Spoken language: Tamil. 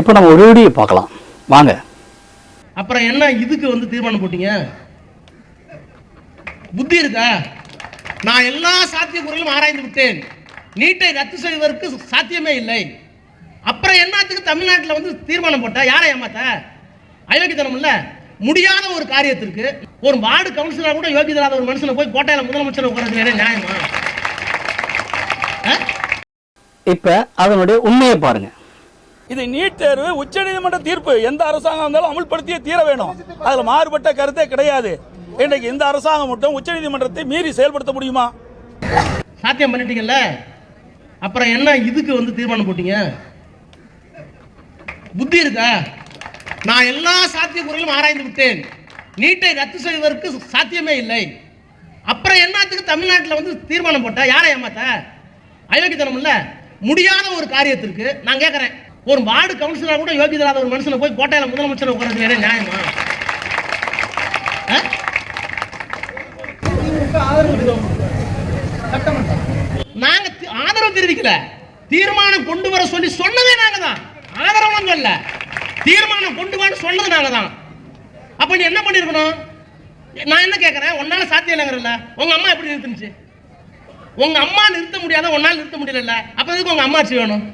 இப்போ நம்ம ஒரு வீடியோ பார்க்கலாம் வாங்க. அப்புறம் என்ன இதுக்கு வந்து தீர்மானம் போட்டீங்க? புத்தி இருக்கா? நான் எல்லா சாத்தியக்கூறுகளும் ஆராய்ந்து விட்டேன், நீட்டை ரத்து செய்வதற்கு சாத்தியமே இல்லை. அப்புறம் என்னத்துக்கு தமிழ்நாட்டில் வந்து தீர்மானம் போட்டா? யாரை ஏமாத்த? அயோக்கியத்தனம் இல்ல. முடியாத ஒரு காரியத்திற்கு ஒரு வார்டு கவுன்சிலரா கூட யோகிதராத ஒரு மனுஷனை போய் கோட்டையில முதலமைச்சர் உட்கார்றது நியாயமா? இப்ப அதனுடைய உண்மையை பாருங்க. இது நீட் தேர்வு உச்சநீதிமன்ற தீர்ப்பு, எந்த அரசாங்கம் இருந்தாலும் அமல்படுத்தியே தீர வேணும். அதுல மாறுபட்ட கருத்தே கிடையாது. இன்றைக்கு இந்த அரசாங்கம் மட்டும் உச்சநீதிமன்றத்தை மீறி செயல்படுத்த முடியுமா? சாத்தியம் பண்ணிட்டீங்கல்ல, அப்புறம் என்ன இதுக்கு வந்து தீர்மானம் போட்டீங்க? புத்தி இருக்கா? நான் எல்லா சாத்தியக்கூறுகளும் ஆராய்ந்து விட்டேன், நீட்டை ரத்து செய்வதற்கு சாத்தியமே இல்லை. அப்புறம் என்னத்துக்கு தமிழ்நாட்டில் வந்து தீர்மானம் போட்டா? யாரை ஏமாத்த? அயோக்கியத்தனம் இல்ல. முடியாத ஒரு காரியத்திற்கு நான் கேட்கிறேன், ஒரு வார்டு கவுன்சிலரா கூட யோகிதராத ஒரு மனுஷனை போய் கோட்டையில முதலமைச்சர் உட்கார்றது நியாயமா? நாங்க ஆதரவு தெரிவிக்கல, தீர்மானம் கொண்டு வர சொல்லி சொன்னதே நாங்க தான். ஆதரவு சொல்ல, தீர்மானம் கொண்டு வர சொன்னது நாங்க தான். அப்ப நீ என்ன பண்ணிருக்கணும்? நான் என்ன கேட்கிறேன், உன்னால சாத்தியம் இல்லைங்கிறல்ல. உங்க அம்மா எப்படி நிறுத்துச்சு? உங்க அம்மா நிறுத்த முடியாத, உன்னால நிறுத்த முடியல. அப்ப எதுக்கு உங்க அம்மா ஆட்சி வேணும்?